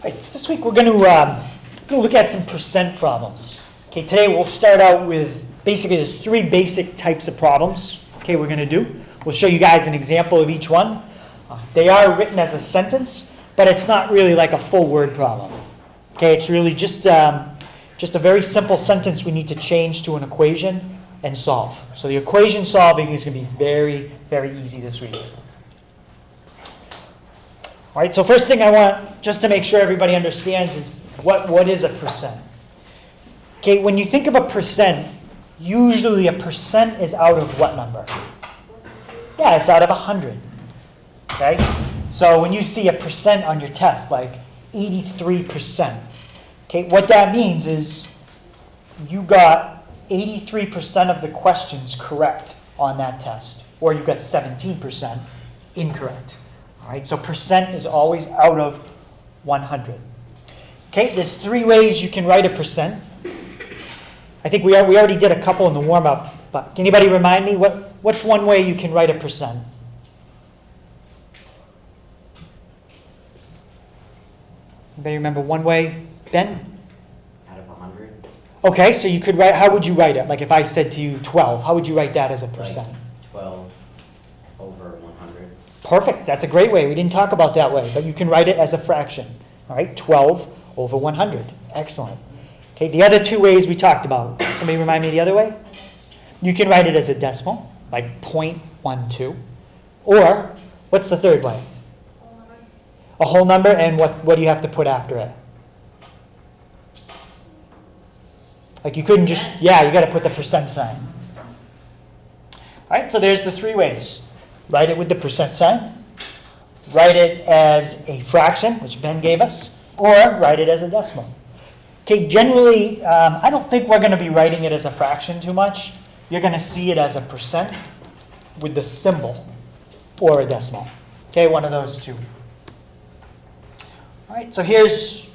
right, so this week we're going to look at some percent problems. Okay, today we'll start out with basically there's three basic types of problems. Okay, we're going to do. We'll show you guys an example of each one. They are written as a sentence, but it's not really like a full word problem. Okay, it's really just a very simple sentence we need to change to an equation and solve. So the equation solving is going to be very, very easy this week. All right, so first thing I want, just to make sure everybody understands, is what is a percent? Okay, when you think of a percent, usually a percent is out of what number? Yeah, it's out of 100. Okay? So when you see a percent on your test, like 83%, okay, what that means is you got 83% of the questions correct on that test, or you got 17% incorrect. All right, so percent is always out of 100. Okay, there's three ways you can write a percent. I think we already did a couple in the warm-up, but can anybody remind me what's one way you can write a percent? Anybody remember one way? Ben? Out of 100. Okay, so you could write, how would you write it? Like if I said to you 12, how would you write that as a percent? Like 12 over 100. Perfect, that's a great way. We didn't talk about that way, but you can write it as a fraction. All right, 12 over 100. Excellent. Okay, the other two ways we talked about. Somebody remind me the other way? You can write it as a decimal, like 0.12. Or, what's the third way? A whole number, and what do you have to put after it? Like you couldn't just, yeah, you got to put the percent sign. All right, so there's the three ways. Write it with the percent sign, write it as a fraction, which Ben gave us, or write it as a decimal. Okay, generally, I don't think we're going to be writing it as a fraction too much. You're going to see it as a percent with the symbol or a decimal. Okay, one of those two. All right, so here's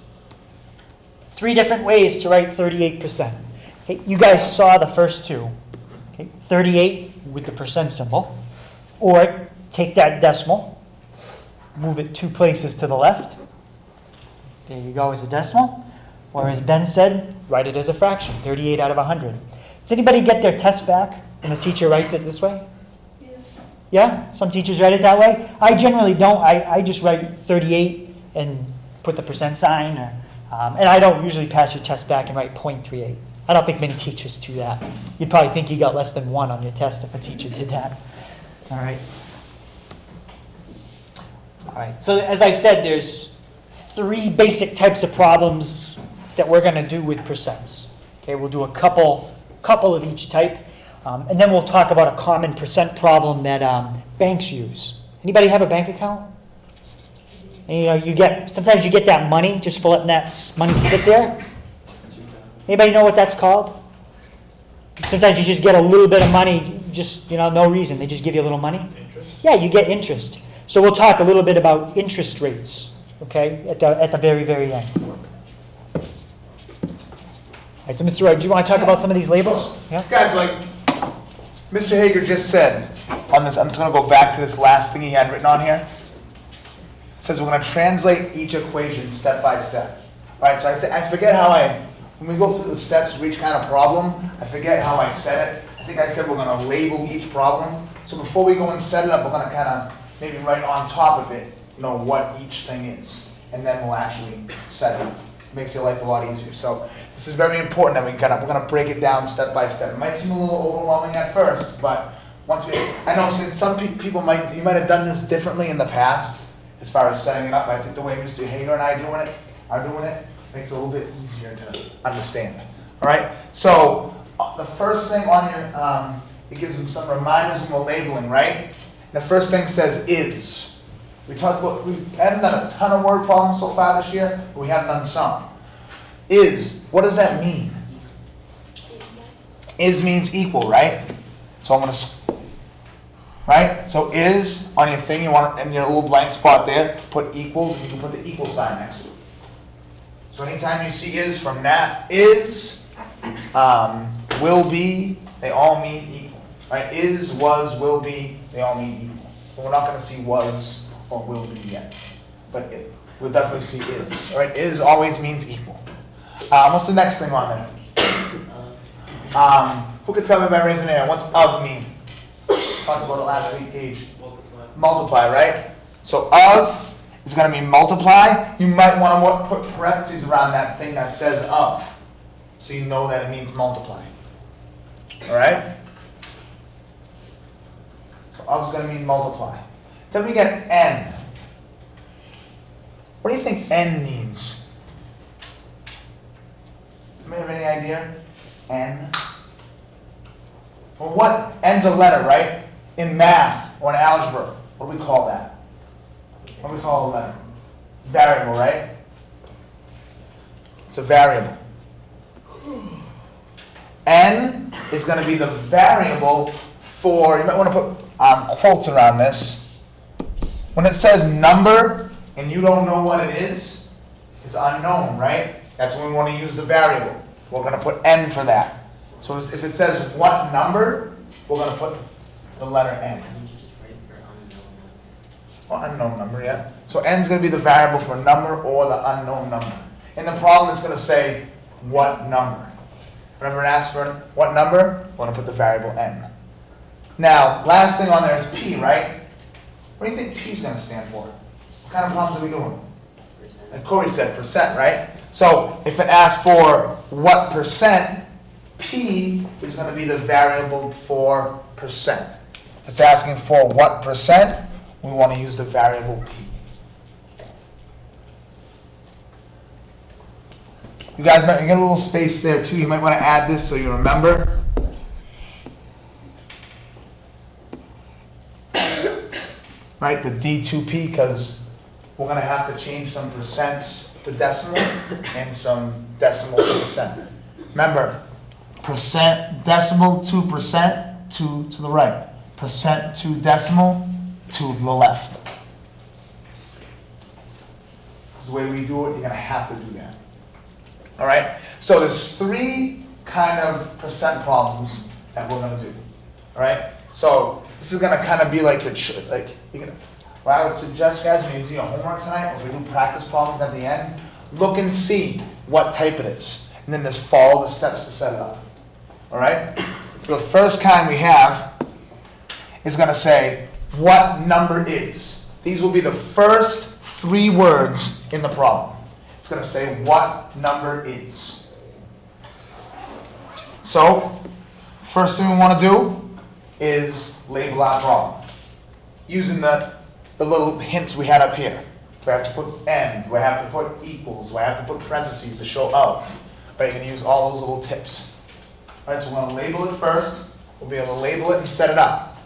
three different ways to write 38%. Okay, you guys saw the first two. Okay, 38 with the percent symbol. Or take that decimal, move it 2 places to the left. There you go as a decimal. Or as Ben said, write it as a fraction, 38 out of 100. Does anybody get their test back when the teacher writes it this way? Yeah? Some teachers write it that way? I generally don't. I just write 38 and put the percent sign. And I don't usually pass your test back and write 0.38. I don't think many teachers do that. You'd probably think you got less than 1 on your test if a teacher did that. All right. All right. So as I said, there's three basic types of problems that we're going to do with percents. Okay, we'll do a couple of each type, and then we'll talk about a common percent problem that banks use. Anybody have a bank account? And, sometimes you get that money just for letting that money sit there. Anybody know what that's called? Sometimes you just get a little bit of money, just no reason. They just give you a little money. Interest? Yeah, you get interest. So we'll talk a little bit about interest rates, okay, at the very, very end. All right, so Mr. Wright, do you want to talk about some of these labels? Yeah. Guys, like Mr. Hager just said on this, I'm just going to go back to this last thing he had written on here. It says we're going to translate each equation step by step. All right, so I forget how when we go through the steps for each kind of problem, I forget how I said it. I think I said we're going to label each problem. So before we go and set it up, we're going to kind of maybe write on top of it, what each thing is. And then we'll actually set it up. It makes your life a lot easier. So this is very important that we're going to break it down step by step. It might seem a little overwhelming at first, but I know since some people you might have done this differently in the past as far as setting it up. I think the way Mr. Hager and I are doing it makes it a little bit easier to understand. All right. So the first thing on your it gives them some reminders when we're labeling, right? The first thing says is. We haven't done a ton of word problems so far this year, but we have done some. Is, what does that mean? Is means equal, right? So I'm going to, right? So is, on your thing, you want, in your little blank spot there, put equals, and you can put the equal sign next to it. So anytime you see is from that, is, will be, they all mean equal. Right? Is, was, will be, they all mean equal. But we're not going to see was or will be yet. But we'll definitely see is. All right, is always means equal. What's the next thing on there? Who could tell me by raising their hand? What's of mean? Talked about it last week, Gage. Multiply, right? So of is going to mean multiply. You might want to put parentheses around that thing that says of, so you know that it means multiply. All right? So of is going to mean multiply. Then we get n. What do you think n means? Anybody have any idea? N? Well, what? N's a letter, right? In math or in algebra, what do we call that? What do we call a letter? Variable, right? It's a variable. N is going to be the variable for, you might want to put quotes around this. When it says number and you don't know what it is, it's unknown, right? That's when we want to use the variable. We're going to put n for that. So if it says what number, we're going to put the letter n. Well, unknown number, yeah. So n is going to be the variable for number or the unknown number. In the problem, it's going to say what number. Whenever it asks for what number, we're going to put the variable n. Now, last thing on there is p, right? What do you think p is going to stand for? What kind of problems are we doing? And Corey said percent, right? So if it asks for what percent, p is going to be the variable for percent. If it's asking for what percent, we want to use the variable p. You guys might get a little space there too. You might want to add this so you remember. Right, the D2P, because we're going to have to change some percents to decimal and some decimal to percent. Remember, percent decimal to percent to the right. Percent to decimal to the left. This is the way we do it. You're going to have to do that. All right? So there's three kind of percent problems that we're going to do. All right? So this is going to kind of be like what I would suggest, guys, when you do your homework tonight, or if we do practice problems at the end, look and see what type it is. And then just follow the steps to set it up. All right? So the first kind we have is going to say what number is. These will be the first three words in the problem. It's going to say what number is. So, first thing we want to do is label our problem. Using the little hints we had up here. Do I have to put n? Do I have to put equals? Do I have to put parentheses to show of? Right, you're going to use all those little tips. All right, so we're going to label it first. We'll be able to label it and set it up.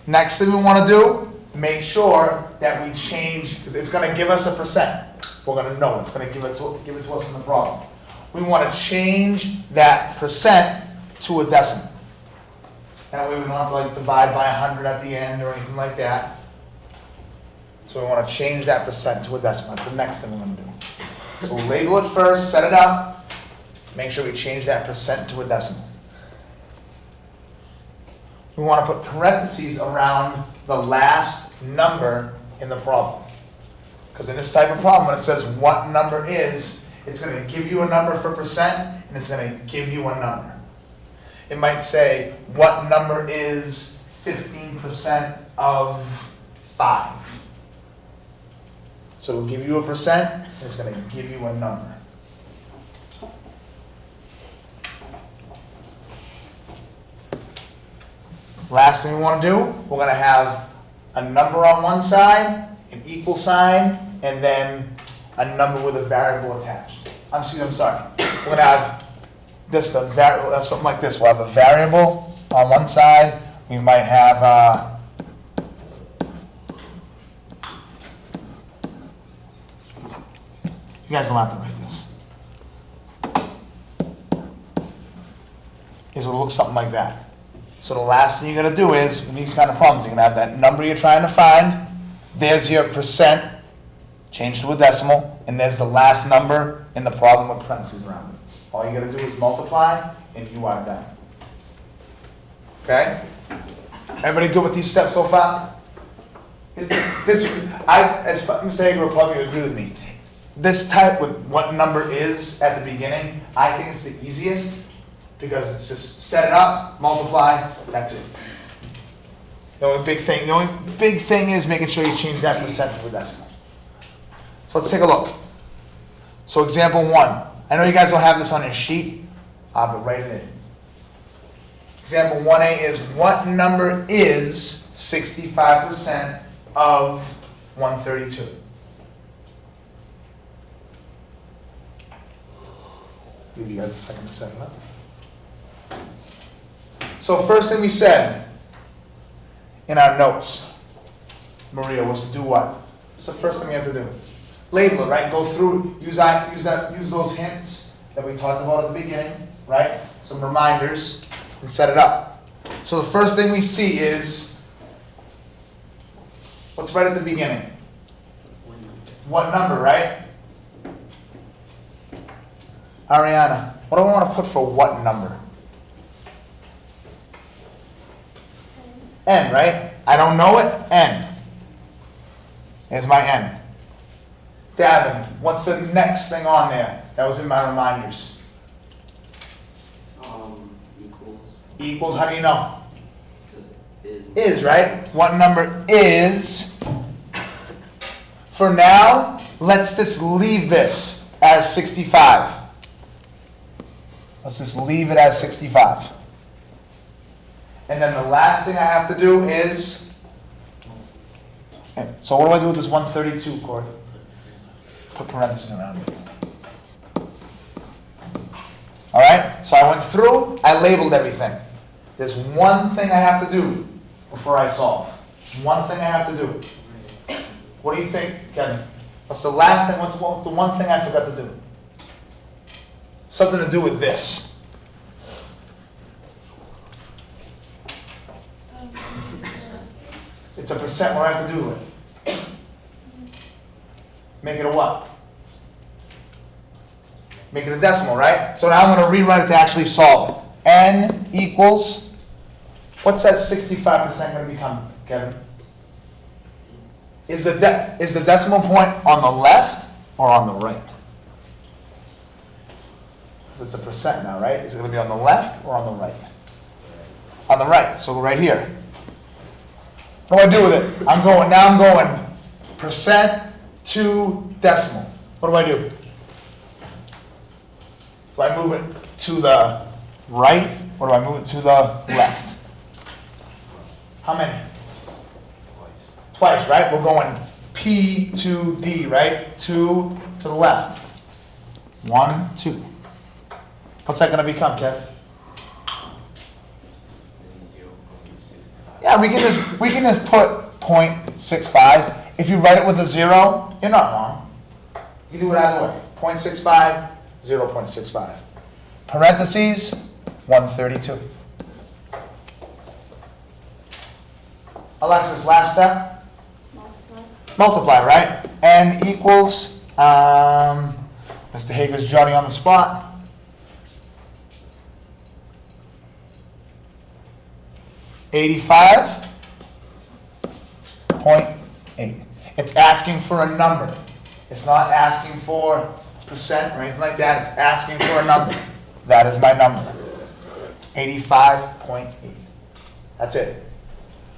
Next thing we want to do, make sure that we change, because it's going to give us a percent. We're going to know it's going to give it to us in the problem. We want to change that percent to a decimal. That way we don't have to divide by 100 at the end or anything like that. So we want to change that percent to a decimal. That's the next thing we're going to do. So we'll label it first, set it up, make sure we change that percent to a decimal. We want to put parentheses around the last number in the problem. Because in this type of problem, when it says what number is, it's going to give you a number for percent, and it's going to give you a number. It might say, what number is 15% of 5? So it'll give you a percent, and it's going to give you a number. Last thing we want to do, we're going to have a number on one side, an equal sign, and then a number with a variable attached. I'm sorry. We're going to have just a variable, something like this. We'll have a variable on one side. We might have you guys don't have to write this. It will look something like that. So the last thing you're going to do is, in these kind of problems, you're going to have that number you're trying to find. There's your percent, changed to a decimal, and there's the last number in the problem with parentheses around it. All you got to do is multiply, and you are done. Okay? Everybody good with these steps so far? Mr. Hager will probably agree with me. This type with what number is at the beginning, I think it's the easiest because it's just set it up, multiply, that's it. The only big thing is making sure you change that percent to a decimal. So let's take a look. So example 1. I know you guys don't have this on your sheet, but write it in. Example 1A is what number is 65% of 132? Give you guys a second to set it up. So first thing we said in our notes, Maria, was to do what? What's the first thing we have to do? Label it, right? Go through, use those hints that we talked about at the beginning, right? Some reminders, and set it up. So the first thing we see is, what's right at the beginning? What number, right? Ariana, what do I want to put for what number? N, right? I don't know it, N. There's my N. Davin, what's the next thing on there? That was in my reminders. Equals. Equals, how do you know? Because it Is, right? What number is? For now, let's just leave this as 65. Let's just leave it as 65. And then the last thing I have to do is, so what do I do with this 132, Corey? Put parentheses around it. All right, so I went through, I labeled everything. There's one thing I have to do before I solve. One thing I have to do. What do you think, Kevin? What's the last thing, what's the one thing I forgot to do? Something to do with this. It's a percent, what do I have to do with it? Make it a what? Make it a decimal, right? So now I'm going to rewrite it to actually solve it. N equals, what's that 65% going to become, Kevin? Is the decimal point on the left or on the right? It's a percent now, right? Is it going to be on the left or on the right? On the right, so right here. What do I do with it? I'm going percent to decimal. What do I do? Do I move it to the right or do I move it to the left? How many? Twice, right? We're going P to D, right? 2 to the left. 1, 2. What's that going to become, Kev? Yeah, we can just put 0.65. If you write it with a 0, you're not wrong. You do it either way. 0.65, 0.65. Parentheses, 132. Alexis, last step? Multiply, right? N equals, Mr. Hager's jotting on the spot. 85.8. It's asking for a number. It's not asking for percent or anything like that. It's asking for a number. That is my number. 85.8. That's it.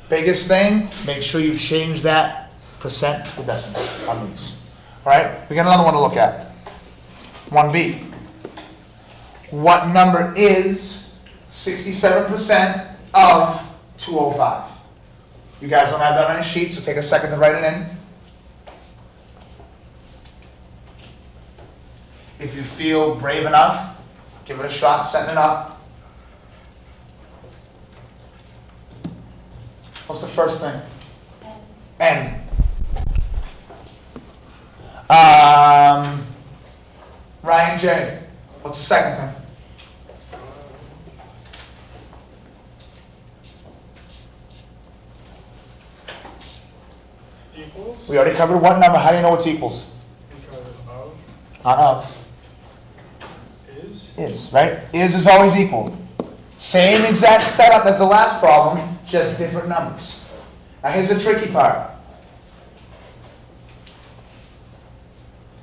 Biggest thing, make sure you change that percent to decimal on these. All right, we got another one to look at. 1B. What number is 67% of 205? You guys don't have that on your sheet, so take a second to write it in. If you feel brave enough, give it a shot setting it up. What's the first thing? N. Ryan J. What's the second thing? Equals. We already covered what number? How do you know what's equals? Because of Not of. is. Is, right? Is always equal. Same exact setup as the last problem, just different numbers. Now here's the tricky part.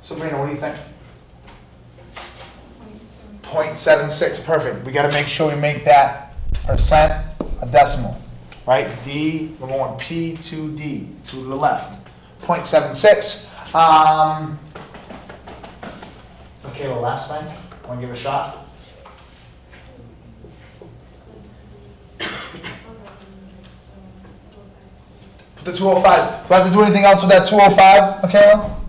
Sabrina, what do you think? 0.76, perfect. We gotta make sure we make that percent a decimal, right? D, we're going P to D, to the left. 0.76. Okay, the last thing, wanna give it a shot? Put the 205. Do I have to do anything else with that 205, Michaela?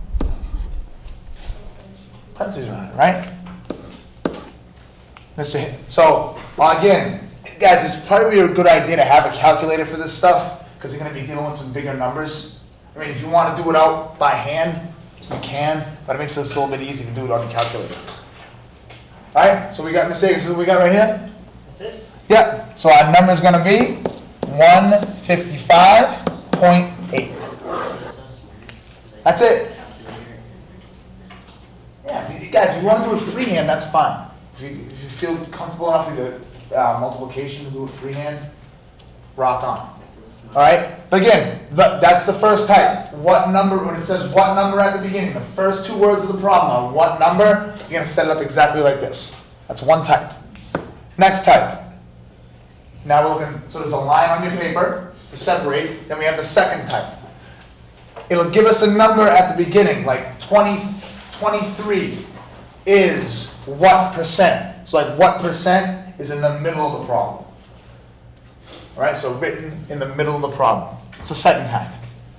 Parentheses around it, right? So, again, guys, it's probably a good idea to have a calculator for this stuff because you're going to be dealing with some bigger numbers. I mean, if you want to do it out by hand, you can, but it makes it a little bit easy to do it on your calculator. All right, so we got mistakes. So what we got right here? That's it? Yeah, so our number is going to be 155.8. That's it. Yeah, guys, if you want to do it freehand, that's fine. If you feel comfortable enough with the multiplication to do it freehand, rock on. All right? But again, that's the first type. What number, when it says what number at the beginning, the first two words of the problem are what number, you're going to set it up exactly like this. That's one type. Next type. Now we're looking, so there's a line on your paper to separate, then we have the second type. It'll give us a number at the beginning, like 23 is what percent? So like what percent is in the middle of the problem? All right, so written in the middle of the problem. It's the second kind.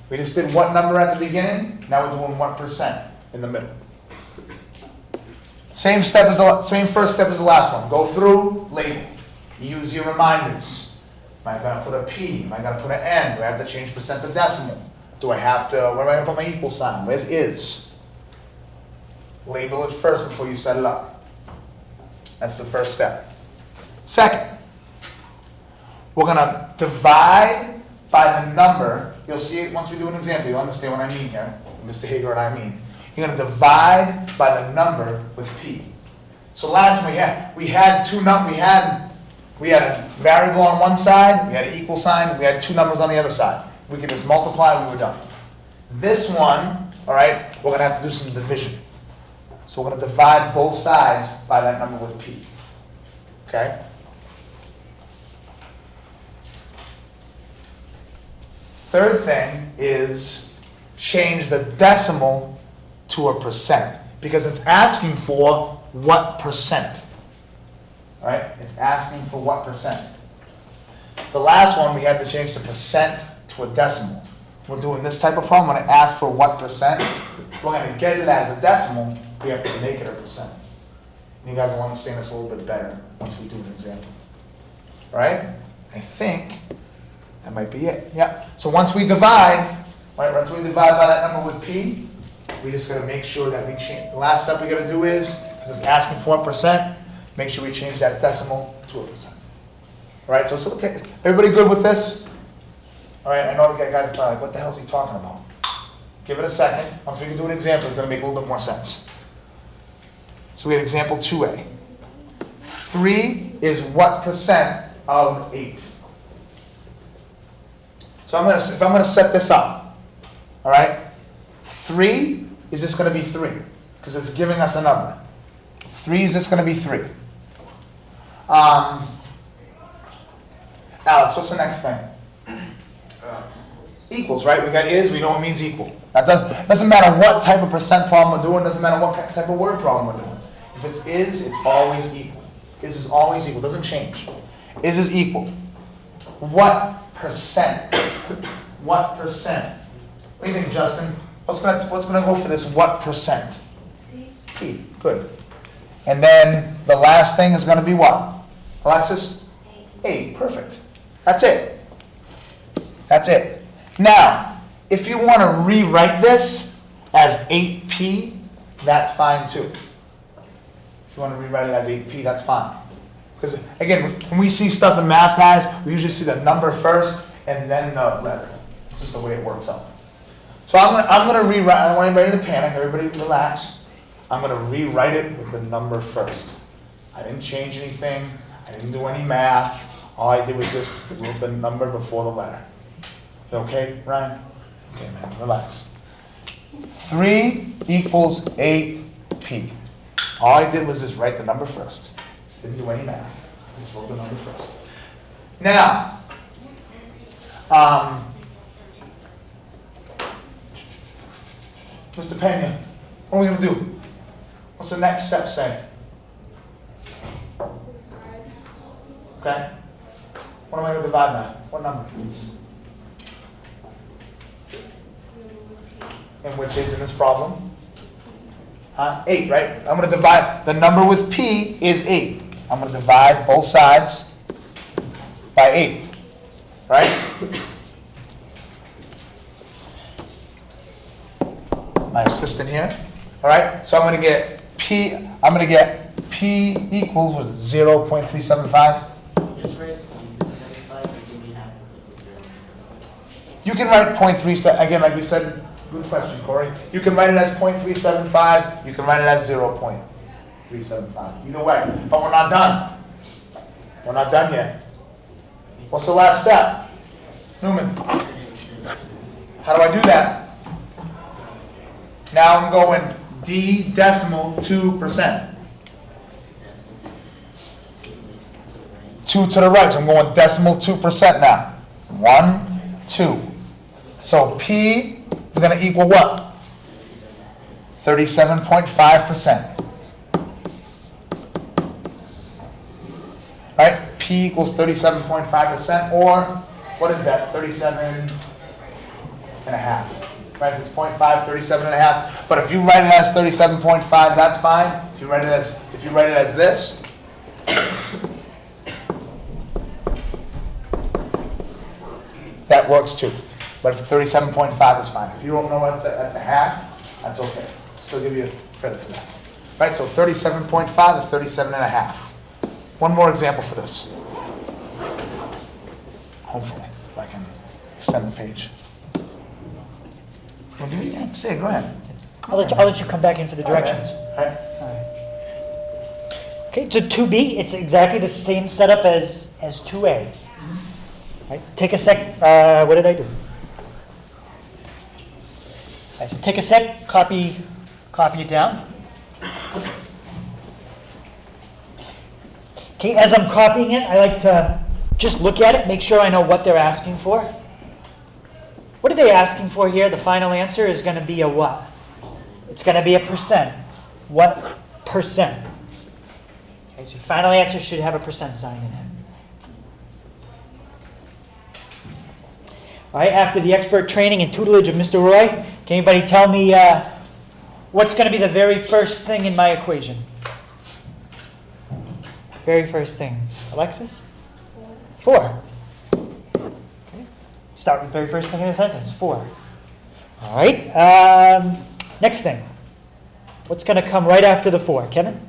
We just did what number at the beginning, now we're doing what percent in the middle. Same first step as the last one. Go through, label. Use your reminders. Am I gonna put a P? Am I gonna put an N? Do I have to change percent to decimal? Do I have to, where am I gonna put my equal sign? Where's is? Label it first before you set it up. That's the first step. Second, we're going to divide by the number. You'll see it once we do an example. You'll understand what I mean here. Mr. Hager and I mean. You're going to divide by the number with P. So last one we had two numbers. We had a variable on one side. We had an equal sign. We had two numbers on the other side. We could just multiply. We were done. This one, all right, we're going to have to do some division. So we're going to divide both sides by that number with P. Okay? Third thing is change the decimal to a percent because it's asking for what percent. All right? It's asking for what percent. The last one we had to change the percent to a decimal. We're doing this type of problem when it asks for what percent. We're going to get it as a decimal. We have to make it a percent. And you guys will understand this a little bit better once we do an example. All right? I think that might be it. Yeah. So once we divide, right, once we divide by that number with P, we just got to make sure that we change. The last step we got to do is, because it's asking for a percent, make sure we change that decimal to a percent. All right? So everybody good with this? All right? I know the guys are probably like, what the hell is he talking about? Give it a second. Once we can do an example, it's going to make a little bit more sense. So we had example 2A. 3 is what percent of 8? So if I'm going to set this up, all right, 3 is just going to be 3 because it's giving us a number. 3 is just going to be 3. Alex, what's the next thing? Equals, right? We got is, we know it means equal. That doesn't matter what type of percent problem we're doing, doesn't matter what type of word problem we're doing. If it's is, it's always equal. Is always equal, doesn't change. Is equal. What percent? What percent? What do you think, Justin? What's gonna go for this what percent? P. Good. And then the last thing is gonna be what? Alexis? 8. Perfect. That's it. That's it. Now, if you want to rewrite this as 8P, that's fine too. If you want to rewrite it as 8P, that's fine. Because again, when we see stuff in math, guys, we usually see the number first and then the letter. It's just the way it works out. So I'm gonna rewrite. I don't want anybody to panic. Everybody relax. I'm gonna rewrite it with the number first. I didn't change anything. I didn't do any math. All I did was just move the number before the letter. You okay, Ryan? Okay, man, relax. 3 equals 8p. All I did was just write the number first. Didn't do any math. Just wrote the number first. Now, Mr. Pena, what are we going to do? What's the next step say? Okay. What am I going to divide by? What number? And which is in this problem? 8, right? I'm going to divide. The number with p is 8. I'm going to divide both sides by 8. Right? My assistant here. All right? So I'm going to get p. I'm going to get p equals, what is it, 0.375? Just write 0.375 or do we have to put the 0? You can write 0.37, again, like we said, good question, Corey. You can write it as 0.375, you can write it as 0.375. Either way, but we're not done. We're not done yet. What's the last step? Newman, how do I do that? Now I'm going d decimal 2%. 2 to the right, so I'm going decimal 2% now. 1, 2. So P is going to equal what? 37.5%. Right? P equals 37.5%, or what is that? 37 and a half. Right? If it's 0.5, 37 and a half. But if you write it as 37.5, that's fine. If you write it as this, that works too. But if 37.5 is fine. If you don't know that's a half, that's okay. Still give you credit for that. Right, so 37.5 to 37 and a half. One more example for this. Hopefully, if I can extend the page. Well, do it? Yeah, say it, go ahead. I'll let you come back in for the directions. All right. Okay, so 2B, it's exactly the same setup as 2A. Right, take a sec. What did I do? Right, so take a sec, copy it down. Okay, as I'm copying it, I like to just look at it, make sure I know what they're asking for. What are they asking for here? The final answer is going to be a what? It's going to be a percent. What percent? Okay, so your final answer should have a percent sign in it. All right, after the expert training and tutelage of Mr. Roy, can anybody tell me what's going to be the very first thing in my equation? Very first thing. Alexis? 4. Okay. Start with the very first thing in the sentence. 4. All right. Next thing. What's going to come right after the 4? Kevin?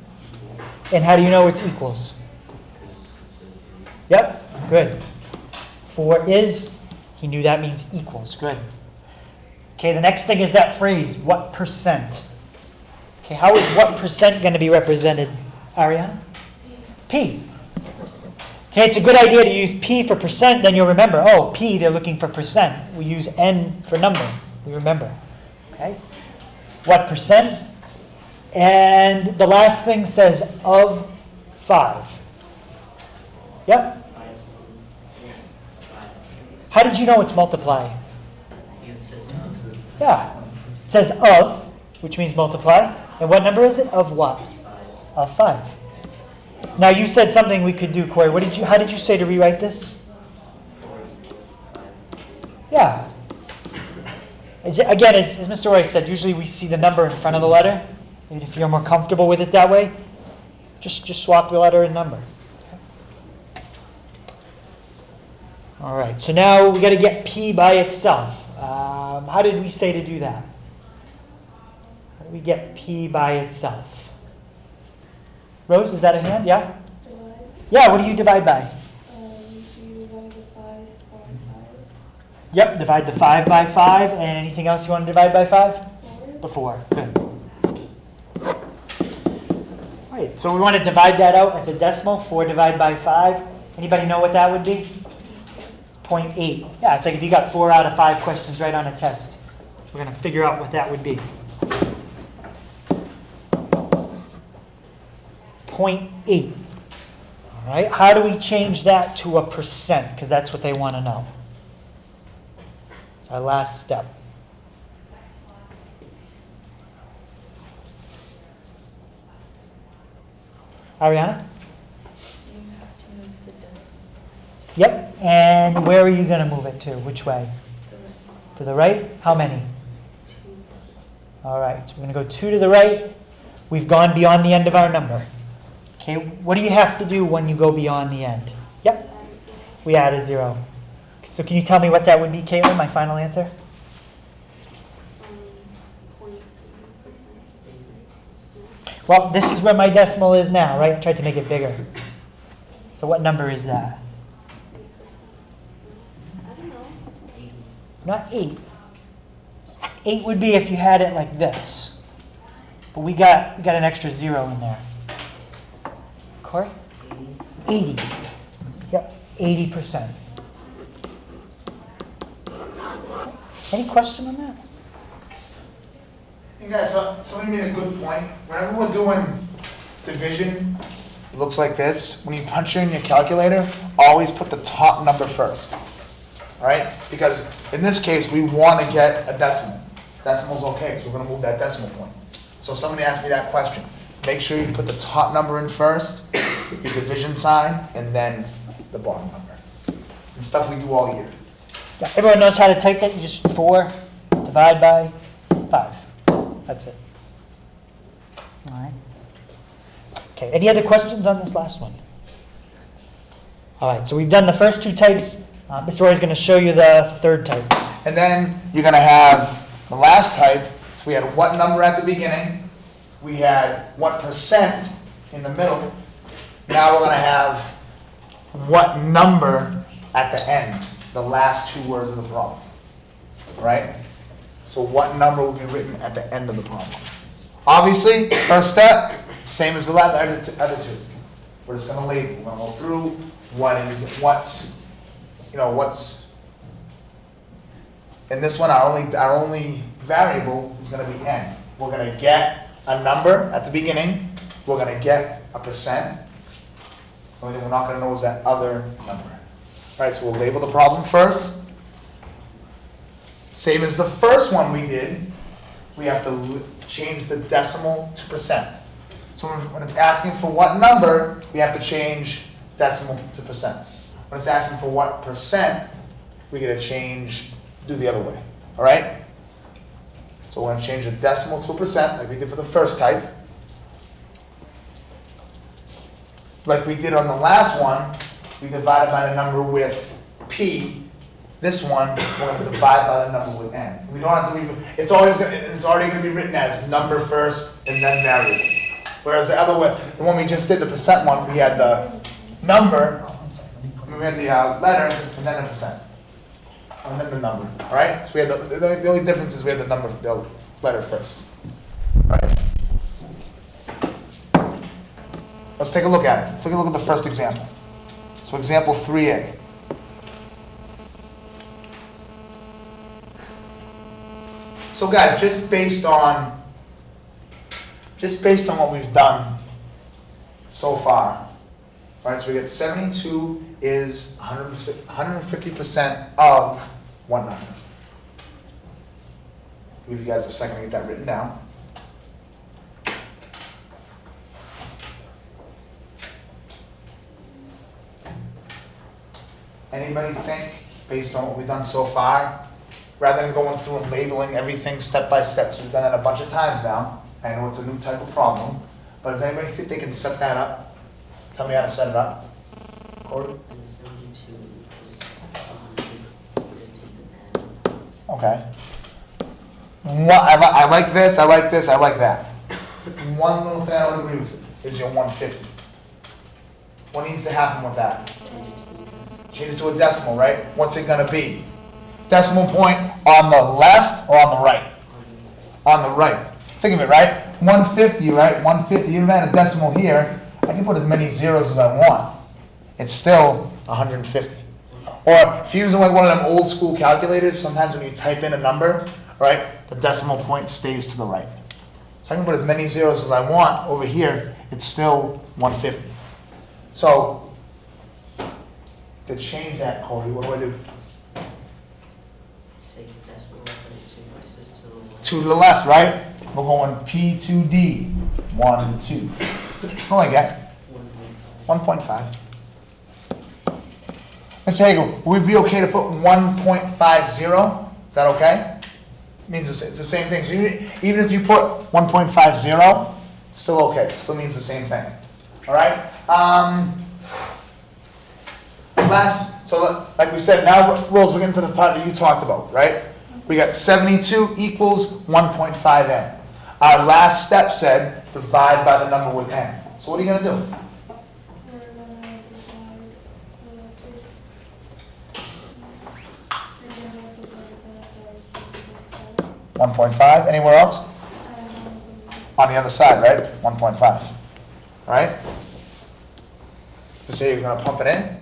And how do you know it's equals? Yep. Good. 4 is... He knew that means equals. Good. Okay, the next thing is that phrase, what percent? Okay, how is what percent going to be represented, Ariana? P. Okay, it's a good idea to use P for percent, then you'll remember, oh, P, they're looking for percent. We use N for number. We remember. Okay? What percent? And the last thing says of 5. Yep. How did you know it's multiply? Yeah. It says of, which means multiply. And what number is it? Of what? Of 5. Now you said something we could do, Corey. How did you say to rewrite this? Yeah. Again, as Mr. Roy said, usually we see the number in front of the letter. And if you're more comfortable with it that way, just swap the letter and number. All right, so now we got to get P by itself. How did we say to do that? How do we get P by itself? Rose, is that a hand? Yeah? Divide. Yeah, what do you divide by? You divide the 5 by 5. Yep, divide the 5 by 5. And anything else you want to divide by 5? 4. The 4. Good. All right, so we want to divide that out as a decimal. 4 divided by 5. Anybody know what that would be? 0.8. Yeah, it's like if you got 4 out of 5 questions right on a test, We're going to figure out what that would be. 0.8. All right, how do we change that to a percent? Because that's what they want to know. It's our last step. Ariana? You have to move the decimal Yep, and where are you going to move it to? Which way? To the right? How many? All right, so we're going to go 2 to the right. We've gone beyond the end of our number. Okay, what do you have to do when you go beyond the end? Yep, we add a 0. So can you tell me what that would be, Caitlin, my final answer? 0.3%. Well, this is where my decimal is now, right? I tried to make it bigger. So what number is that? 3%. I don't know. Not 8. 8 would be if you had it like this. But we got an extra 0 in there. Corey? 80. Yep, 80%. Any question on that? You guys, somebody made a good point. Whenever we're doing division, it looks like this. When you punch in your calculator, always put the top number first. All right? Because in this case, we want to get a decimal. Decimal's okay, so we're going to move that decimal point. So somebody asked me that question. Make sure you put the top number in first, your division sign, and then the bottom number. And stuff we do all year. Yeah, everyone knows how to type that. You just 4 divide by 5. That's it. All right. Okay, any other questions on this last one? All right, so we've done the first 2 types. Mr. Roy is going to show you the third type. And then you're going to have the last type. So we had what number at the beginning. We had what percent in the middle. Now we're going to have what number at the end, the last 2 words of the problem. Right? So what number will be written at the end of the problem? Obviously, first step, same as the other 2. We're just going to label. We're going to go through what's. In this one, our only variable is going to be n. We're going to get a number at the beginning. We're going to get a percent. The only thing we're not going to know is that other number. All right, so we'll label the problem first. Same as the first one we did, we have to change the decimal to percent. So when it's asking for what number, we have to change decimal to percent. When it's asking for what percent, we get to do the other way. All right? So we're going to change the decimal to a percent, like we did for the first type. Like we did on the last one, we divided by the number with p. This one, we're going to divide by the number with n. We don't have to. It's already going to be written as number first and then variable. Whereas the other one, the one we just did, the percent one, we had the number. We had the letter, and then the percent. And then the number, all right? So we had the only difference is we had the letter first, all right? Let's take a look at it. Let's take a look at the first example. So example 3a. So guys, just based on what we've done so far, all right, so we get 72 is 150% of what number? I'll give you guys a second to get that written down. Anybody think, based on what we've done so far, rather than going through and labeling everything step by step, so we've done that a bunch of times now. I know it's a new type of problem, but does anybody think they can set that up? Tell me how to set it up. Corey? And 72 is 150 Okay. I like this, I like this, I like that. One little thing I would agree with is your 150. What needs to happen with that? Change it to a decimal, right? What's it going to be? Decimal point on the left or on the right? On the right. Think of it, right? 150, right? 150, even if I had a decimal here, I can put as many zeros as I want. It's still 150. Or if you're using like one of them old school calculators, sometimes when you type in a number, all right, the decimal point stays to the right. So I can put as many zeros as I want over here, it's still 150. So, to change that, Corey, what do I do? Take the decimal and put it 2 places to the left. To the left, right? We're going P to D. 1, 2. What do I get? 1.5. Mr. Hager, would we be okay to put 1.50? Is that okay? Means it's the same thing. So even if you put 1.50, it's still okay. Still means the same thing. All right? So like we said, now Rose, we're getting to the part that you talked about, right? We got 72 equals 1.5n. Our last step said divide by the number with n. So what are you going to do? 1.5. Anywhere else? On the other side, right? 1.5. All right? So you're going to pump it in.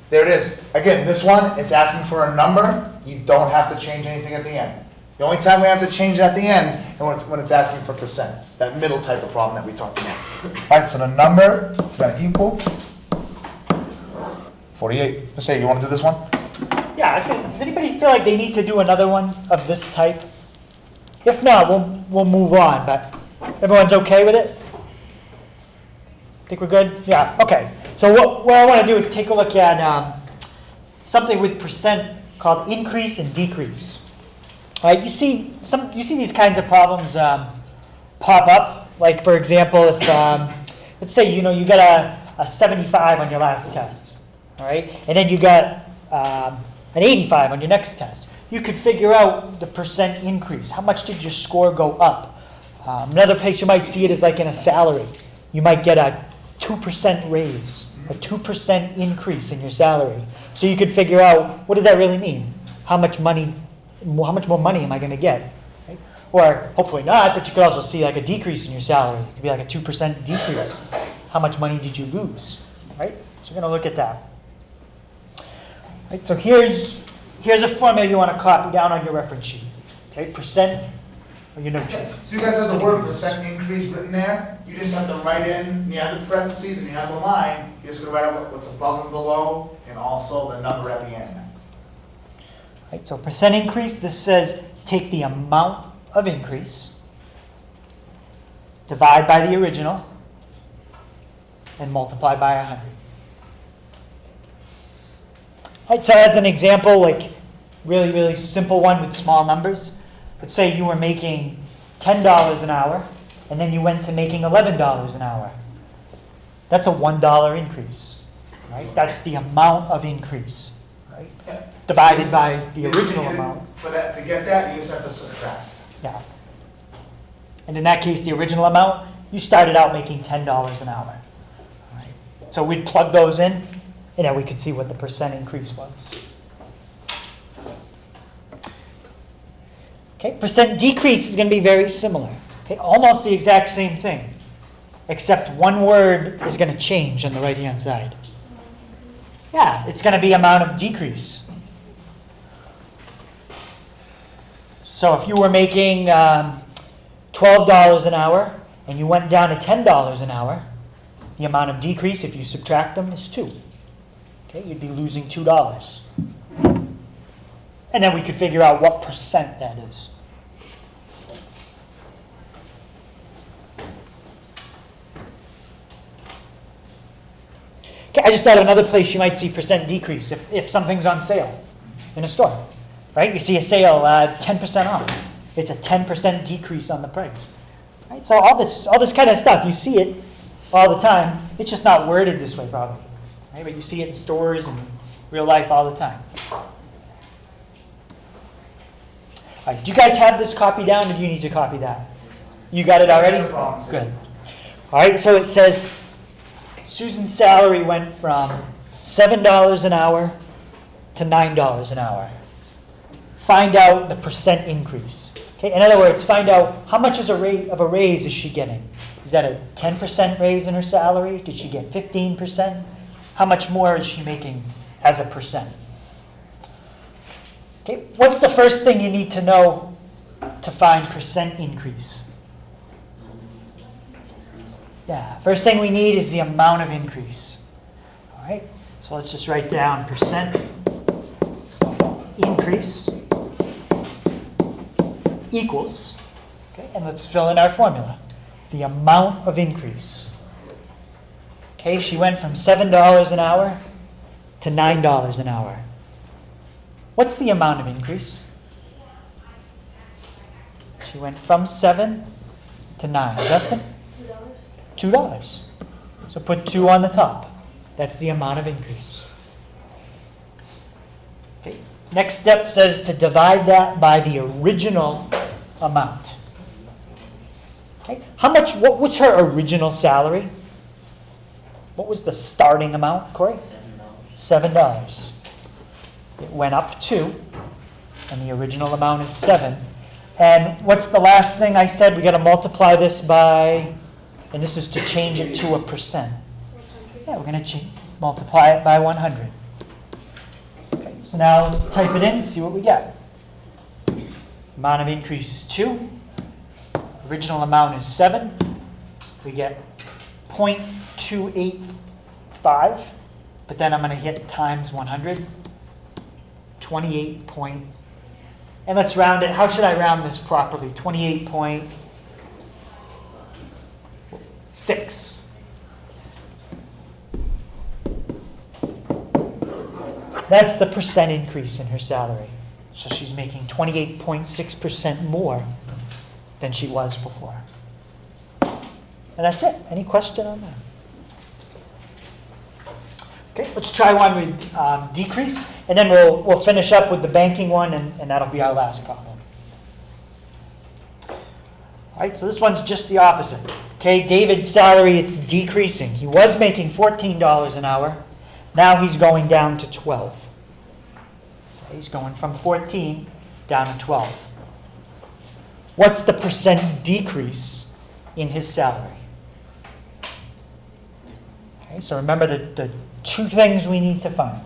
There it is. Again, this one, it's asking for a number. You don't have to change anything at the end. The only time we have to change at the end is when it's asking for percent. That middle type of problem that we talked about. All right, so the number is going to equal 48. Let's say, you want to do this one? Yeah, does anybody feel like they need to do another one of this type? If not, we'll move on, but everyone's okay with it? Think we're good? Yeah, okay. So what I want to do is take a look at something with percent called increase and decrease. All right, you see these kinds of problems pop up. Like for example, if let's say you got a 75 on your last test, all right, and then you got an 85 on your next test. You could figure out the percent increase. How much did your score go up? Another place you might see it is like in a salary. You might get a 2% raise, a 2% increase in your salary. So you could figure out, what does that really mean? How much more money am I going to get? Right? Or hopefully not, but you could also see like a decrease in your salary. It could be like a 2% decrease. How much money did you lose? Right? So we're going to look at that. Right, so here's a formula you want to copy down on your reference sheet. Okay, percent, or your note sheet. So you guys have the word percent increase written there. You just have to write in, you have the parentheses and you have the line. You just going to write out what's above and below and also the number at the end. Right, so percent increase, this says take the amount of increase, divide by the original, and multiply by 100. Right, so as an example, like really, really simple one with small numbers. Let's say you were making $10 an hour, and then you went to making $11 an hour. That's a $1 increase, right? That's the amount of increase, right? Yeah. Divided by the original amount. For that, to get that, you just have to subtract. Yeah. And in that case, the original amount, you started out making $10 an hour. All right. So we'd plug those in, and then we could see what the percent increase was. Okay, percent decrease is going to be very similar. Okay, almost the exact same thing, except one word is going to change on the right-hand side. Yeah, it's going to be amount of decrease. So if you were making $12 an hour and you went down to $10 an hour, the amount of decrease, if you subtract them, is 2. Okay, you'd be losing $2. And then we could figure out what percent that is. Okay, I just thought of another place you might see percent decrease if something's on sale in a store. Right? You see a sale, 10% off. It's a 10% decrease on the price. Right? So all this kind of stuff, you see it all the time. It's just not worded this way probably. Right? But you see it in stores and real life all the time. All right, do you guys have this copy down, or do you need to copy that? You got it already? Good. All right, so it says Susan's salary went from $7 an hour to $9 an hour. Find out the percent increase. Okay, in other words, find out how much of a raise is she getting. Is that a 10% raise in her salary? Did she get 15%? How much more is she making as a percent? Okay, what's the first thing you need to know to find percent increase? Increase. Yeah, first thing we need is the amount of increase. All right, so let's just write down percent increase equals, okay, and let's fill in our formula, the amount of increase. Okay, she went from $7 an hour to $9 an hour. What's the amount of increase? She went from 7 to 9. Justin? $2. So put 2 on the top. That's the amount of increase. Okay. Next step says to divide that by the original amount. Okay. What was her original salary? What was the starting amount, Corey? $7. It went up 2, and the original amount is 7. And what's the last thing I said? We got to multiply this by, and this is to change it to a percent. Yeah, we're going to multiply it by 100. Okay, so now let's type it in and see what we get. Amount of increase is 2. Original amount is 7. We get 0.285, but then I'm going to hit times 100. 28 point, and let's round it. How should I round this properly? 28.6. That's the percent increase in her salary. So she's making 28.6% more than she was before. And that's it. Any question on that? Okay, let's try one with decrease, and then we'll finish up with the banking one, and that'll be our last problem. All right, so this one's just the opposite. Okay, David's salary, it's decreasing. He was making $14 an hour. Now he's going down to 12. Okay, he's going from 14 down to 12. What's the percent decrease in his salary? Okay, so remember the 2 things we need to find.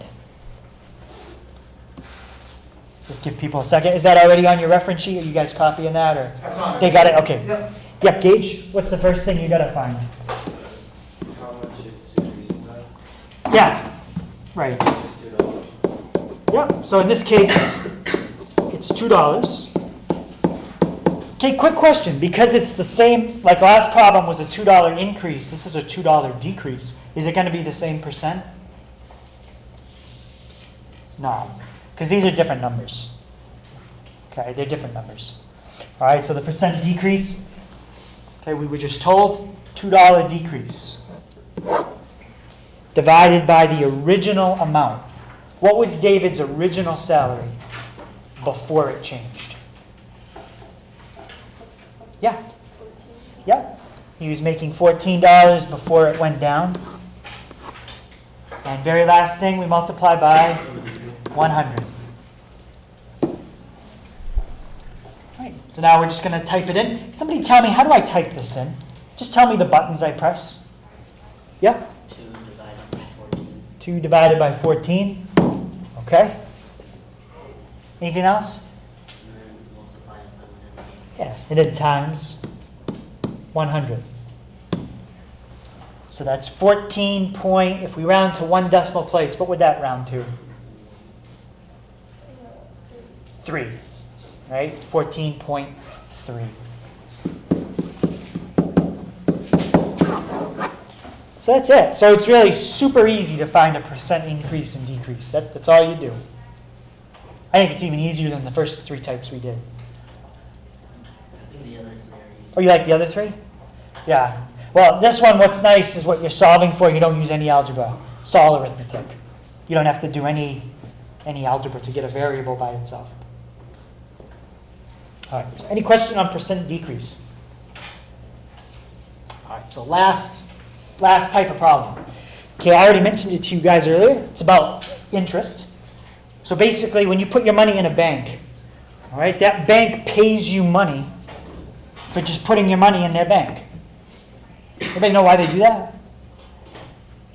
Just give people a second. Is that already on your reference sheet? Are you guys copying that, or That's on it. they got it? Okay. Yep. Yep, Gage, what's the first thing you got to find? How much is increasing by? Yeah, right. Just $2. Yep, so in this case, it's $2. Okay, quick question. Because it's the same, like last problem was a $2 increase, this is a $2 decrease. Is it going to be the same percent? No, because these are different numbers. Okay, they're different numbers. All right, so the percent decrease, okay, we were just told $2 decrease divided by the original amount. What was David's original salary before it changed? Yeah. Yep. He was making $14 before it went down. And very last thing, we multiply by 100. All right, so now we're just going to type it in. Somebody tell me, how do I type this in? Just tell me the buttons I press. Yep. 2 divided by 14. 2 divided by 14. Okay. Anything else? And then multiply it by 100. Yeah, and then times 100. So that's 14 point, if we round to 1 decimal place, what would that round to? 3, right? 14.3. So that's it. So it's really super easy to find a percent increase and decrease. That's all you do. I think it's even easier than the first 3 types we did. I think the other 3 are easy. Oh, you like the other 3? Yeah. Well, this one, what's nice is what you're solving for, you don't use any algebra. It's all arithmetic. You don't have to do any algebra to get a variable by itself. All right, so any question on percent decrease? All right, so last type of problem. Okay, I already mentioned it to you guys earlier. It's about interest. So basically, when you put your money in a bank, all right, that bank pays you money for just putting your money in their bank. Anybody know why they do that?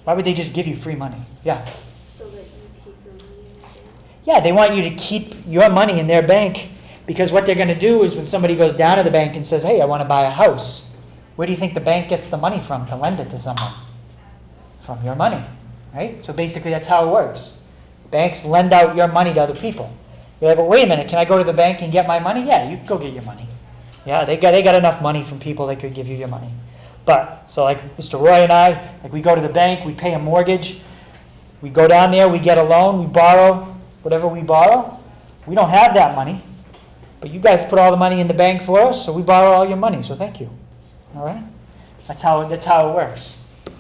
Why would they just give you free money? Yeah. So that you keep your money in the bank. Yeah, they want you to keep your money in their bank, because what they're going to do is when somebody goes down to the bank and says, hey, I want to buy a house, where do you think the bank gets the money from to lend it to someone? From your money, right? So basically that's how it works. Banks lend out your money to other people. You're like, well, wait a minute, can I go to the bank and get my money? Yeah, you can go get your money. Yeah, they got enough money from people that could give you your money. But, so like Mr. Roy and I, like we go to the bank, we pay a mortgage, we go down there, we get a loan, we borrow whatever we borrow. We don't have that money, but you guys put all the money in the bank for us, so we borrow all your money, so thank you. All right? That's how it works. I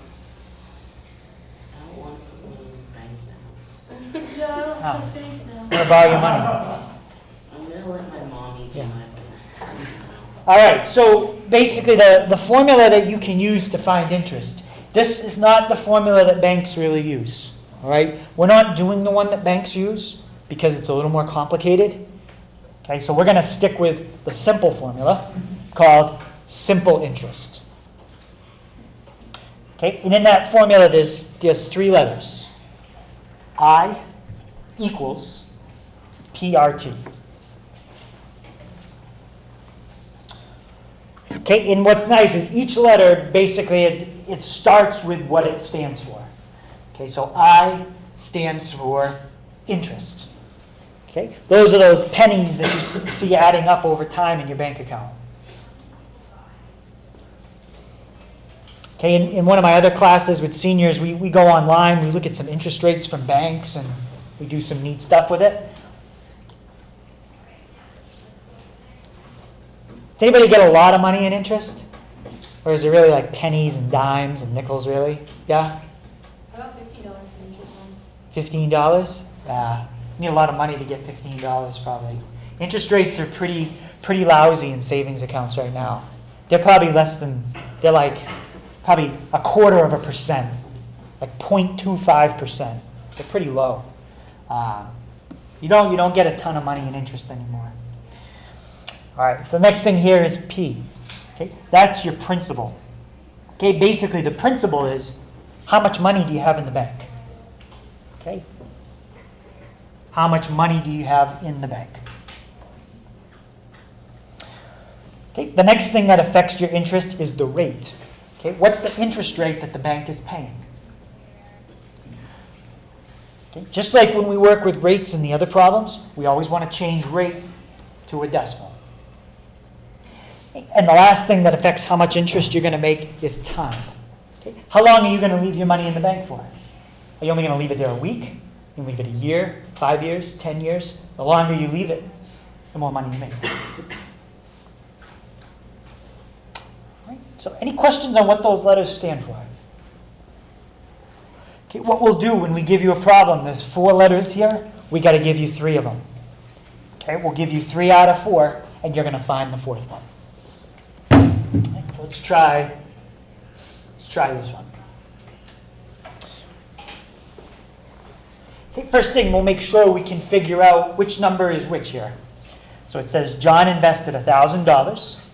don't want to put money in the bank now. Yeah, I don't Ah. trust banks now. I'm going to borrow your money. I'm gonna let my mommy do Yeah. my bank now. All right, so basically the formula that you can use to find interest, this is not the formula that banks really use. All right, we're not doing the one that banks use because it's a little more complicated. Okay, so we're going to stick with the simple formula called simple interest. Okay, and in that formula there's three letters. I equals PRT. Okay, and what's nice is each letter, basically, it starts with what it stands for. Okay, so I stands for interest. Okay, those are those pennies that you see adding up over time in your bank account. Okay, in one of my other classes with seniors, we go online, we look at some interest rates from banks, and we do some neat stuff with it. Does anybody get a lot of money in interest? Or is it really like pennies and dimes and nickels, really? Yeah? I got $50 for interest ones. $15? Yeah. You need a lot of money to get $15 probably. Interest rates are pretty lousy in savings accounts right now. They're probably they're like probably 0.25%, like 0.25%. They're pretty low. So you don't get a ton of money in interest anymore. All right, so the next thing here is P. Okay, that's your principal. Okay, basically the principal is how much money do you have in the bank? Okay, how much money do you have in the bank? Okay, the next thing that affects your interest is the rate. Okay, what's the interest rate that the bank is paying? Okay, just like when we work with rates in the other problems, we always want to change rate to a decimal. And the last thing that affects how much interest you're going to make is time. Okay? How long are you going to leave your money in the bank for? Are you only going to leave it there a week? You can leave it a year, 5 years, 10 years? The longer you leave it, the more money you make. Right? So any questions on what those letters stand for? Okay, what we'll do when we give you a problem, there's 4 letters here, we got to give you 3 of them. Okay, we'll give you 3 out of 4, and you're going to find the 4th one. Right, so let's try this one. Okay, first thing, we'll make sure we can figure out which number is which here. So it says John invested $1,000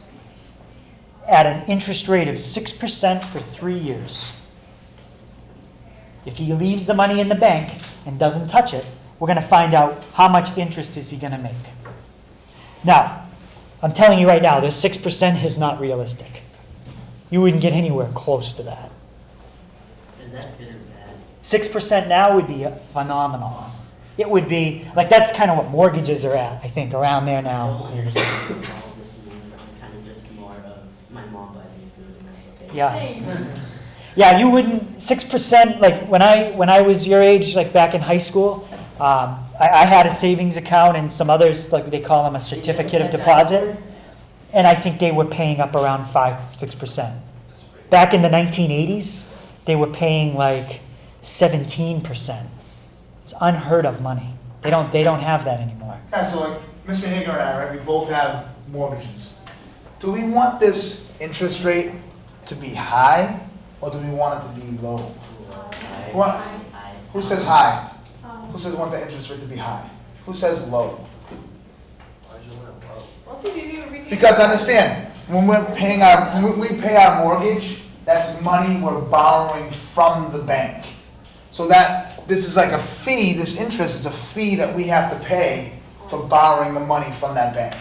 at an interest rate of 6% for 3 years. If he leaves the money in the bank and doesn't touch it, we're going to find out how much interest is he going to make. Now, I'm telling you right now, this 6% is not realistic. You wouldn't get anywhere close to that. Is that good or bad? 6% now would be phenomenal. It would be, like that's kind of what mortgages are at, I think, around there I don't now. understand what all this means. I'm kind of just more of my mom buys me food and that's okay. Yeah. Same. Yeah, you wouldn't, 6%, like when I was your age, like back in high school, I had a savings account and some others, like they call them a certificate of deposit. And I think they were paying up around 5-6%. Back in the 1980s, they were paying like 17%. It's unheard of money. They don't have that anymore. Yeah, so like Mr. Hager and I, right, we both have mortgages. Do we want this interest rate to be high, or do we want it to be low? What? Who says high? Who says we want the interest rate to be high? Who says low? Why'd you want low? Also, did you research? Because understand, when we pay our mortgage, that's money we're borrowing from the bank. So that this is like a fee, this interest is a fee that we have to pay for borrowing the money from that bank.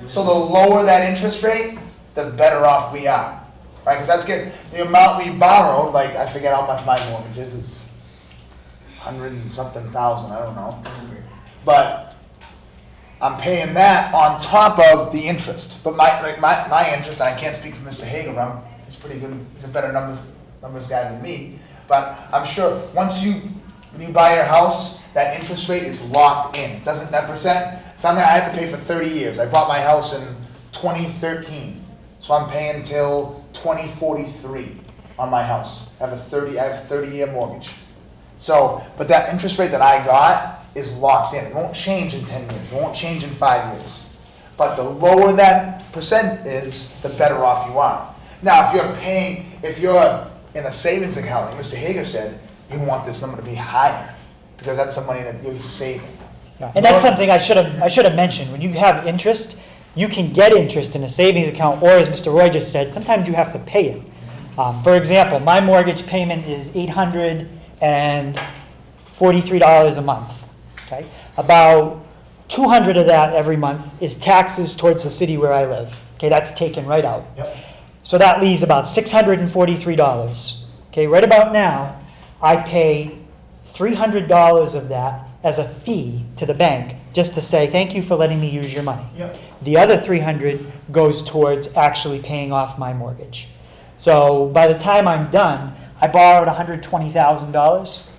So the lower that interest rate, the better off we are, right? Because the amount we borrowed, like, I forget how much my mortgage is, it's 100 and something thousand, I don't know. But I'm paying that on top of the interest. But my interest, and I can't speak for Mr. Hager, he's pretty good, he's a better numbers guy than me. But I'm sure when you buy your house, that interest rate is locked in. It doesn't, that percent, something I had to pay for 30 years. I bought my house in 2013. So I'm paying till 2043 on my house. I have a 30-year mortgage. So, but that interest rate that I got is locked in. It won't change in 10 years. It won't change in 5 years. But the lower that percent is, the better off you are. Now, if you're in a savings account, like Mr. Hager said, you want this number to be higher because that's the money that you're saving. Yeah, and that's something I should have mentioned. When you have interest, you can get interest in a savings account, or as Mr. Roy just said, sometimes you have to pay it. For example, my mortgage payment is $843 a month. Okay, about $200 of that every month is taxes towards the city where I live. Okay, that's taken right out. Yep. So that leaves about $643. Okay, right about now, I pay $300 of that as a fee to the bank, just to say thank you for letting me use your money. Yep. The other $300 goes towards actually paying off my mortgage. So by the time I'm done, I borrowed $120,000.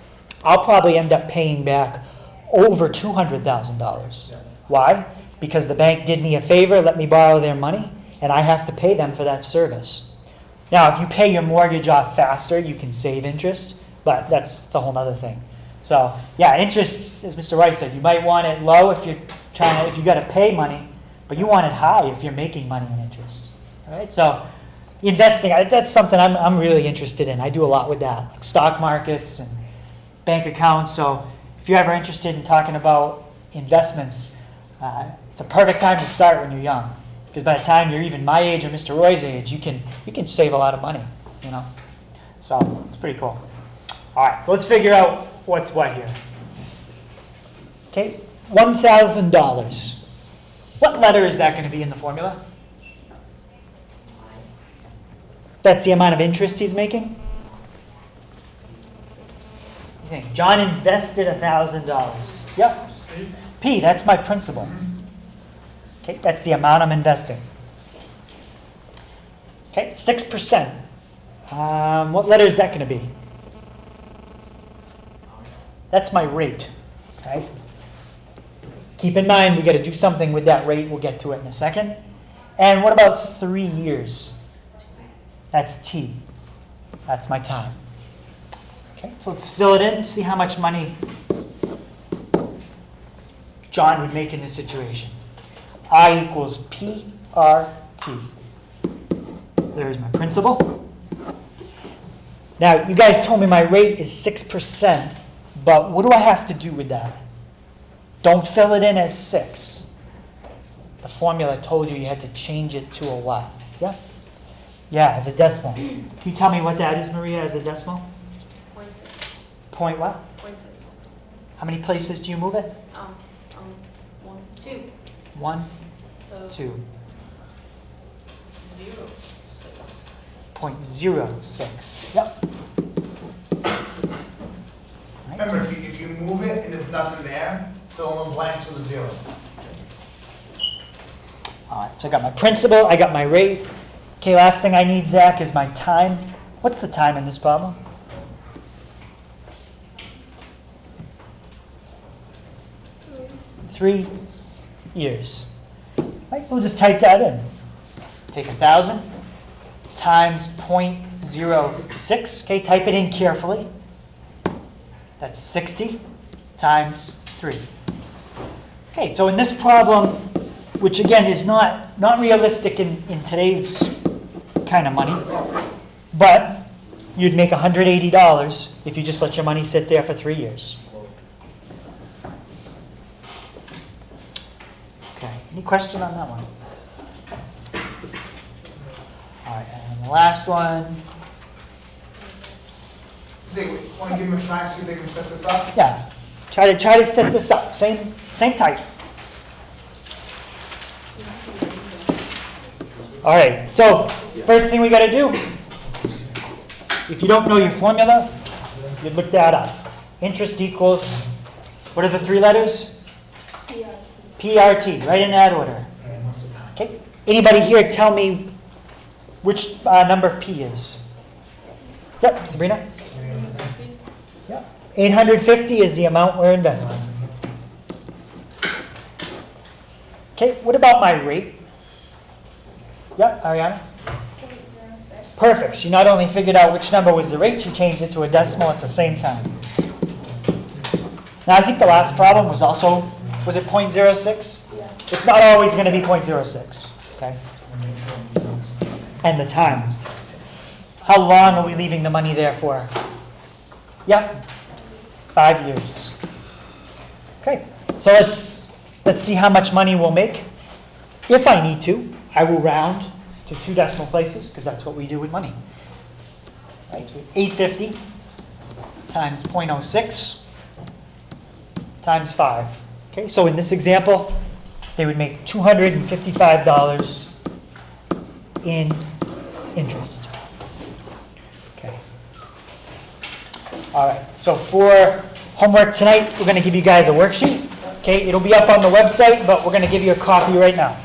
I'll probably end up paying back over $200,000. Why? Because the bank did me a favor, let me borrow their money, and I have to pay them for that service. Now, if you pay your mortgage off faster, you can save interest, but that's a whole other thing. So, yeah, interest, as Mr. Wright said, you might want it low if you're if you got to pay money, but you want it high if you're making money in interest. All right? So, investing, that's something I'm really interested in. I do a lot with that, like stock markets and bank accounts. So, if you're ever interested in talking about investments, it's a perfect time to start when you're young. Because by the time you're even my age or Mr. Roy's age, you can save a lot of money, you know. So it's pretty cool. All right, so let's figure out what's what here. Okay, $1,000. What letter is that going to be in the formula? That's the amount of interest he's making? You think John invested $1,000. Yep. P, that's my principal. Okay, that's the amount I'm investing. Okay, 6%. What letter is that going to be? That's my rate. Okay. Keep in mind, we got to do something with that rate. We'll get to it in a second. And what about 3 years? That's T. That's my time. Okay, so let's fill it in, see how much money John would make in this situation. I equals PRT. There's my principal. Now, you guys told me my rate is 6%, but what do I have to do with that? Don't fill it in as 6. The formula told you had to change it to a what? Yeah? Yeah, as a decimal. Can you tell me what that is, Maria, as a decimal? 0.6. Point what? 0.6. How many places do you move it? 1, 2. 1, So 2. 0. 0.06. Yep. Right, so- Remember, if you move it and there's nothing there, fill in the blanks with a 0. All right, so I got my principal, I got my rate. Okay, last thing I need, Zach, is my time. What's the time in this problem? Three years. Right, so we'll just type that in. Take 1,000 times 0.06. Okay, type it in carefully. That's 60 times 3. Okay, so in this problem, which again is not realistic in today's kind of money, but you'd make $180 if you just let your money sit there for 3 years. Okay, any question on that one? All right, and the last one. See, Want to give them a try, see if they can set this up? Yeah, try to set this up, same type. All right, so first thing we gotta do, if you don't know your formula, you look that up. Interest equals, what are the three letters? PRT, right in that order. And what's the time? Okay, anybody here tell me which number P is? Yep, Sabrina? Yep, 850 is the amount we're investing. Okay, what about my rate? Yep, Ariana? Perfect. She not only figured out which number was the rate, she changed it to a decimal at the same time. Now, I think the last problem was also, was it 0.06? Yeah. It's not always going to be 0.06, okay? And the time. How long are we leaving the money there for? Yep, 5 years. Okay, so let's see how much money we'll make. If I need to, I will round to 2 decimal places, because that's what we do with money. Right, so 850 times 0.06 times 5. Okay, so in this example, they would make $255 in interest. Okay. All right, so for homework tonight, we're going to give you guys a worksheet. Okay, it'll be up on the website, but we're going to give you a copy right now.